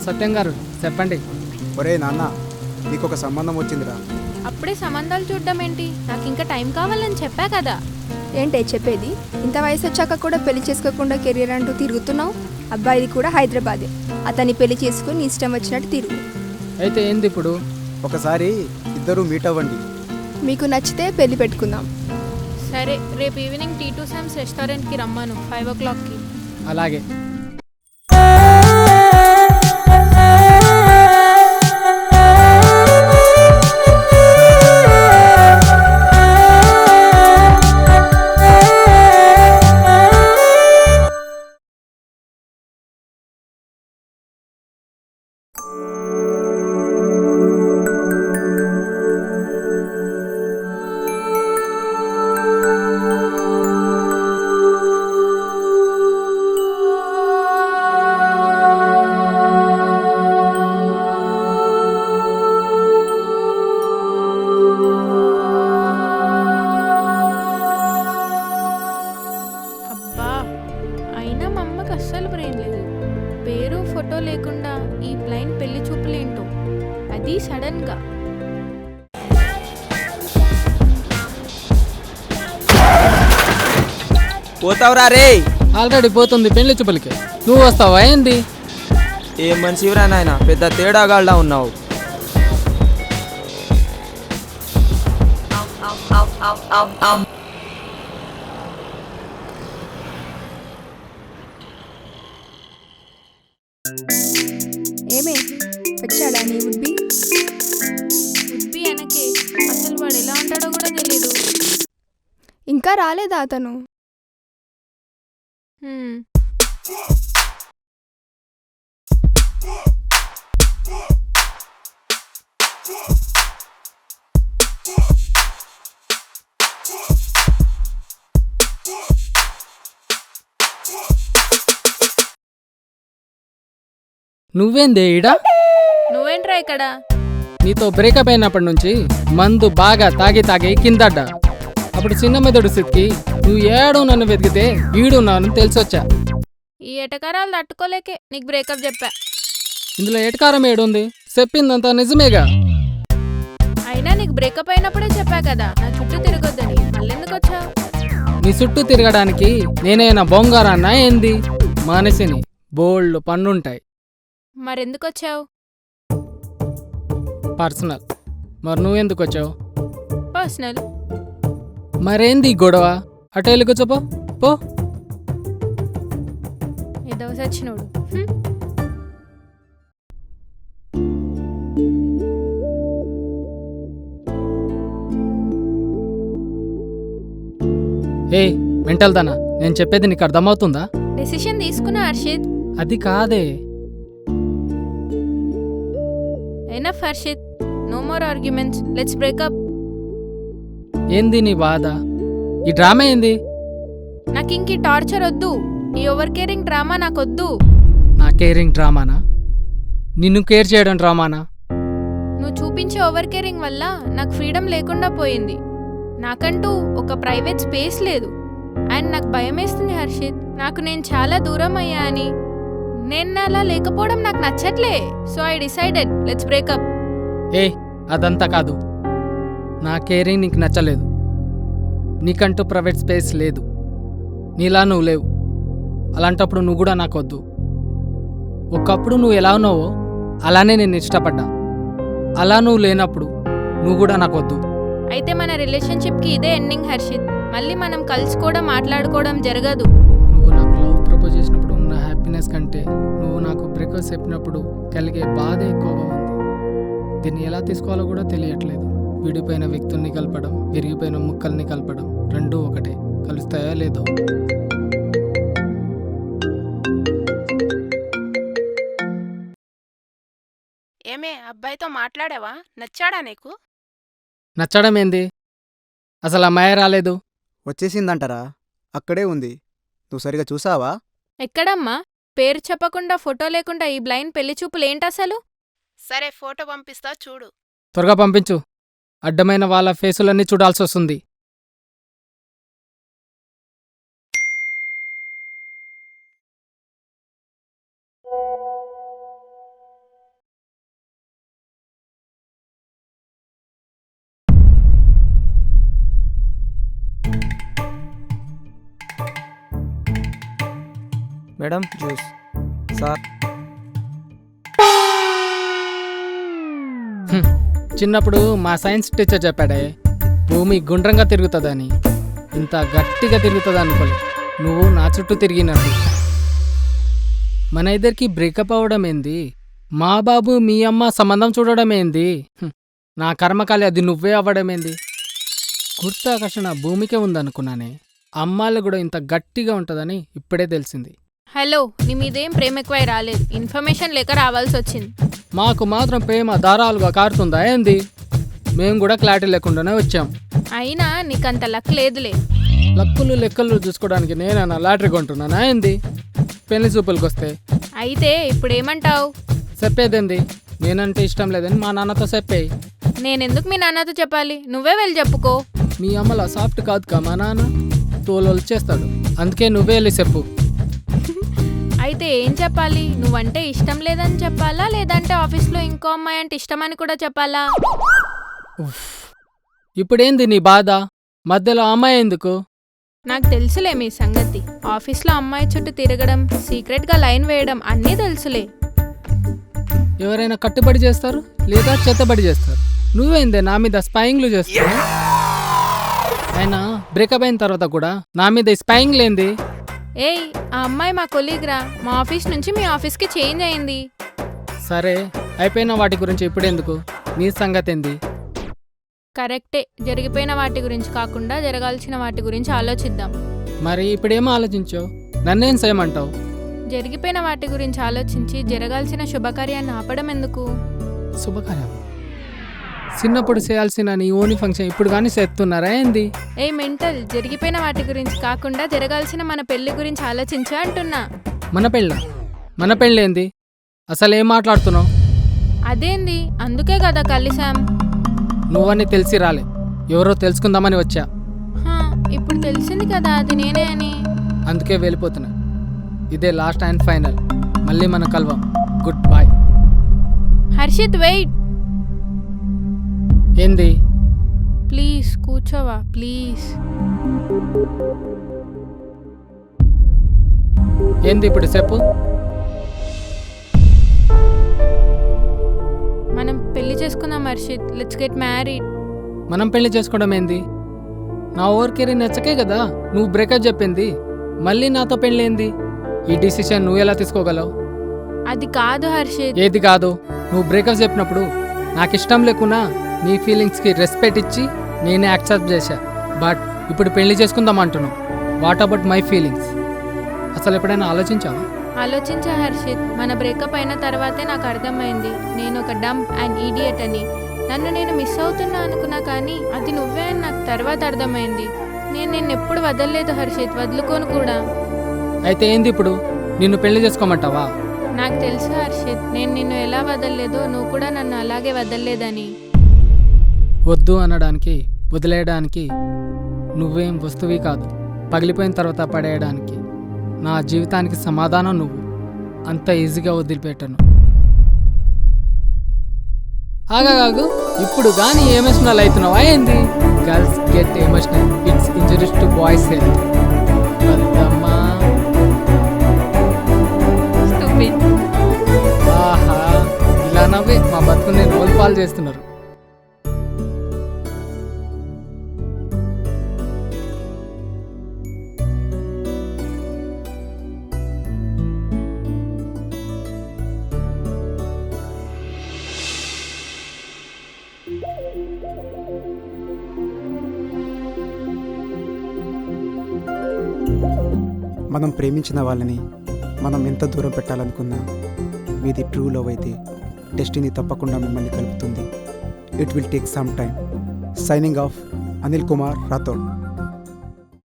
సత్యం గారు చెప్పండి. ఒరే నాన్న, నీకొక సంబంధం వచ్చిందిరా. అప్పుడే సంబంధాలు చూడడం ఏంటి? నాకు ఇంకా టైం కావాలని చెప్పా కదా. ఏంటే చెప్పేది? ఇంత వయసు వచ్చాక కూడా పెళ్లి చేసుకోకుండా కెరీర్ అంటూ తిరుగుతున్నావు. అబ్బాయిది కూడా హైదరాబాదే. అతన్ని పెళ్లి చేసుకుని నీ ఇష్టం వచ్చినట్టు తిరుగు. అయితే ఏంది ఇప్పుడు? ఒకసారి ఇద్దరు మీట్ అవ్వండి. మీకు నచ్చితే పెళ్లి పెట్టుకుందాం. సరే, రేపు ఈవినింగ్ T2 Sam's రెస్టారెంట్కి రమ్మను 5 o'clockకి. అలాగే. అబ్బా, అయినా మా అమ్మకి అస్సలు బ్రెయిన్ లేదు. పేరు ఫోటో లేకుండా ఈ బ్లైండ్ పెళ్లి చూపులేంటో, అది సడన్గా. పోతావురా రే? ఆల్రెడీ పోతుంది పెళ్లి చూపులకి. నువ్వు వస్తావా ఏంది? ఏం మనిషివిరా నాయన, పెద్ద తేడాగాళ్ళ ఉన్నావు. ఏమే వచ్చాడా నీ ఉడ్బి? ఉడ్బి వెనకే. అసలు వాడు ఎలా ఉంటాడో కూడా తెలీదు. ఇంకా రాలేదా అతను? హ్మ్. నువ్వేందే ఈడ? నువ్వేంట్రా ఇక్కడ? నీతో బ్రేకప్ అయినప్పటి నుంచి మందు బాగా తాగి తాగి కిందడ్డా. అప్పుడు చిన్న మెదడు స్థితికి నువ్వు ఏడు నన్ను వెతికితే ఈడున్నాను తెలిసొచ్చా. ఈ ఎటకారాలు తట్టుకోలేకే నీకు బ్రేకప్ చెప్పా. ఇందులో ఎటకారం ఏడుంది? చెప్పిందంతా నిజమేగా. అయినా నీకు బ్రేకప్ అయినప్పుడే చెప్పా కదా నా చుట్టూ తిరగొద్దని. మళ్ళెందుకు వచ్చావు? నీ చుట్టూ తిరగడానికి నేనైనా బొంగారన్నా ఏంది? మనిషిని, బోల్డ్ పన్నుంటాయి. మరెందుకు వచ్చావు? పర్సనల్. మరి నువ్వెందుకు వచ్చావు? పర్సనల్. మరేంది ఈ గొడవ? అటేళ్ళు కూర్చోపో పో. ఏదో సచ్చినోడు. ఏ మెంటల్ దానా, నేను చెప్పేది నీకు అర్థమవుతుందా? డెసిషన్ తీసుకున్నా హర్షిత్. అది కాదే. Enough Harshit, no more arguments, let's break up. ఏంది నీ బాధ? ఈ డ్రామా ఏంది? నాకు ఇంక టార్చర్ వద్దు. ఈ ఓవర్ కేరింగ్ డ్రామా నాకొద్దు. నా కేరింగ్ డ్రామానా? నిన్ను కేర్ చేయడం డ్రామానా? నువ్వు చూపించే ఓవర్ కేరింగ్ వల్ల నాకు ఫ్రీడమ్ లేకుండా పోయింది. నాకంటూ ఒక ప్రైవేట్ స్పేస్ లేదు. అండ్ నాకు భయమేస్తుంది హర్షిత్. నాకు నేను చాలా దూరం అయ్యా అని. నేను అలా లేకపోవడం నాకు నచ్చట్లే. So I decided, let's breakup. ఏ అదంతా కాదు. నా కేరింగ్ నీకు నచ్చలేదు. నీకంటూ ప్రైవేట్ స్పేస్ లేదు. నీలా నువ్వు లేవు. అలాంటప్పుడు నువ్వు కూడా నాకొద్దు. ఒకప్పుడు నువ్వు ఎలా ఉన్నావో అలానే నేను ఇష్టపడ్డా. అలా నువ్వు లేనప్పుడు నువ్వు కూడా నాకొద్దు. అయితే మన రిలేషన్షిప్కి ఇదే ఎండింగ్ హర్షిత్. మళ్ళీ మనం కలుసుకోవడం మాట్లాడుకోవడం జరగదు. నువ్వు నాకు లవ్ ప్రపోజ్ చేసినప్పుడు ఉన్న హ్యాపీనెస్ కంటే నువ్వు నాకు బ్రేకప్ చెప్పినప్పుడు కలిగే బాధ ఎక్కువగా ఉంది. దీన్ని ఎలా తీసుకోవాలో కూడా తెలియట్లేదు. విడిపోయిన వ్యక్తుల్ని కలపడం, విరిగిపోయిన ముక్కల్ని కలపడం రెండూ ఒకటే. కలుస్తాయా లేదో? ఏమే, అబ్బాయితో మాట్లాడావా? నచ్చాడా నీకు? నచ్చడం ఏంది? అసలు అమ్మాయి రాలేదు. వచ్చేసిందంటారా? అక్కడే ఉంది. నువ్వు సరిగా చూసావా? ఎక్కడమ్మా? పేరు చెప్పకుండా ఫోటో లేకుండా ఈ బ్లైండ్ పెళ్లి చూపులేంటసలు? సరే, ఫోటో పంపిస్తా చూడు. త్వరగా పంపించు. అడ్డమైన వాళ్ళ ఫేసులన్నీ చూడాల్సి వస్తుంది. Madam juice. సార్ చిన్నప్పుడు మా సైన్స్ టీచర్ చెప్పాడే భూమి గుండ్రంగా తిరుగుతుందని. ఇంత గట్టిగా తిరుగుతుంది అనుకోలే నువ్వు నా చుట్టూ తిరిగినట్టు. మన ఇద్దరికి బ్రేకప్ అవ్వడం ఏంది, మా బాబు మీ అమ్మ సంబంధం చూడడం ఏంది, నా కర్మకాలి అది నువ్వే అవ్వడం ఏంది. గుర్తాకర్షణ భూమికే ఉందనుకున్నానే, అమ్మాయిలు కూడా ఇంత గట్టిగా ఉంటుందని ఇప్పుడే తెలిసింది. హలో, నీ మీదేం ప్రేమ ఎక్కువై రాలేదు, ఇన్ఫర్మేషన్ లేక రావాల్సి వచ్చింది. మాకు మాత్రం ప్రేమ దారాలుగా కారుతుందా ఏంది? మేము కూడా క్లారిటీ లేకుండానే వచ్చాం. అయినా నీకంత లక్ లేదులే. లక్కులు లెక్కలు చూసుకోవడానికి నేనన్నా లాటరీ కొంటున్నానా ఏంది? పెళ్లి చూపులకు వస్తే అయితే ఇప్పుడు ఏమంటావు? చెప్పేదేంది, నేనంటే ఇష్టం లేదని మా నాన్నతో చెప్పేయి. నేనెందుకు మీ నాన్నతో చెప్పాలి, నువ్వే వెళ్ళి చెప్పుకో. మీ అమ్మలా సాఫ్ట్ కాదు కా మా నాన్న, తోలు చేస్తాడు. అందుకే నువ్వే వెళ్ళి చెప్పు. అయితే ఏం చెప్పాలి? నువ్వంటే ఇష్టం లేదని చెప్పాలా, లేదంటే ఆఫీస్లో ఇంకో అమ్మాయి అంటే ఇష్టమని కూడా చెప్పాలా? ఇప్పుడేంది నీ బాధ? మధ్యలో అమ్మాయి ఎందుకు? నాకు తెలుసులే మీ సంగతి. ఆఫీస్లో అమ్మాయి చుట్టూ తిరగడం, సీక్రెట్గా లైన్ వేయడం అన్నీ తెలుసులే. ఎవరైనా కట్టుబడి చేస్తారు లేదా చెత్తబడి చేస్తారు. నువ్వేందే నా మీద స్పైయింగ్లు చేస్తావు? అయినా బ్రేకప్ అయిన తర్వాత కూడా నా మీద స్పైయింగ్ లేంది. ఏయ్, ఆ అమ్మాయి మా కొలీగ్రా, మా ఆఫీస్ నుంచి మీ ఆఫీస్కి చేంజ్ అయింది. సరే, అయిపోయిన వాటి గురించి ఇప్పుడెందుకు, నీ సంగతి ఏంది? కరెక్టే, జరిగిపోయిన వాటి గురించి కాకుండా జరగాల్సిన వాటి గురించి ఆలోచిద్దాం. మరి ఇప్పుడేమో ఆలోచించావు, నన్నేం చేయమంటావు? జరిగిపోయిన వాటి గురించి ఆలోచించి జరగాల్సిన శుభకార్యాన్ని ఆపడం ఎందుకు? శుభకార్యం చిన్నప్పుడు చేయాల్సిన నీ ఓని ఫంక్షన్ ఇప్పుడు కానీ చేస్తున్నారా ఏంది? ఏ మెంటల్, జరిగిపోయిన వాటి గురించి కాకుండా జరగాల్సిన మన పెళ్లి గురించి ఆలోచించా అంటున్నా. మన పెళ్ళేంది? అసలు ఏం మాట్లాడుతున్నావు? అదేంది, అందుకే కదా కలిసాం. నువ్వని తెలిసి రాలే, ఎవరో తెలుసుకుందామని వచ్చా. హా, ఇప్పుడు తెలిసింది కదా అది నేనే అని. అందుకే వెళ్ళిపోతున్నా. ఇదే లాస్ట్ అండ్ ఫైనల్, మళ్ళీ మనం కలవం. Goodbye. హర్షిత్ వెయిట్. ఏంది? ప్లీజ్ కూర్చోవా ప్లీజ్. ఏంది ఇప్పుడు చెప్పు. మనం పెళ్లి చేసుకుందాం హర్షిత్, లెట్స్ గెట్ మ్యారీడ్. మనం పెళ్లి చేసుకోవడం ఏంది? నా ఓవర్కేరీ నచ్చకే కదా నువ్వు బ్రేకప్ చెప్పింది. మళ్ళీ నాతో పెళ్ళేంది? ఈ డిసిషన్ నువ్వు ఎలా తీసుకోగలవు? అది కాదు హర్షిత్. ఏది కాదు? నువ్వు బ్రేకప్ చెప్పినప్పుడు నాకు ఇష్టం లేకున్నా నీ ఫీలింగ్స్కి రెస్పెక్ట్ ఇచ్చి నేనే యాక్సెప్ట్ చేశా. బట్ ఇప్పుడు పెళ్లి చేసుకుందాం అంటున్నావు. What about my feelings? అసలు ఎప్పుడైనా ఆలోచించావా? ఆలోచించా హర్షిత్, మన బ్రేకప్ అయిన తర్వాతే నాకు అర్థమైంది నేను ఒక డంప్ అండ్ ఈడియట్ అని. నన్ను నేను మిస్ అవుతున్నా అనుకున్నా, కానీ అది నువ్వే అని నాకు తర్వాత అర్థమైంది. నేను నిన్నెప్పుడు వదలలేదు హర్షిత్, వదులుకోను కూడా. అయితే ఏంది ఇప్పుడు? నిన్ను పెళ్లి చేసుకోమంటావా? నాకు తెలుసు హర్షిత్, నేను నిన్ను ఎలా వదలలేదో నువ్వు కూడా నన్ను అలాగే వదలలేదని. వద్దు అనడానికి వదిలేయడానికి నువ్వేం వస్తువి కాదు. పగిలిపోయిన తర్వాత పడేయడానికి నా జీవితానికి సమాధానం నువ్వు. అంత ఈజీగా వదిలిపెట్టను. ఆగాగు, ఇప్పుడు కానీ ఎమోషనల్ అవుతున్నావా ఏంది? Girls get emotional, it's injuries to boys health. ఆహా, ఇలా నవ్వే మా బతుకుని రోల్ పాలు చేస్తున్నారు. మనం ప్రేమించిన వాళ్ళని మనం ఎంత దూరం పెట్టాలనుకున్నా మీది ట్రూ లవ్ అయితే డెస్టినీ తప్పకుండా మిమ్మల్ని కలుపుతుంది. It will take some time. Signing off, Anil Kumar Rathod.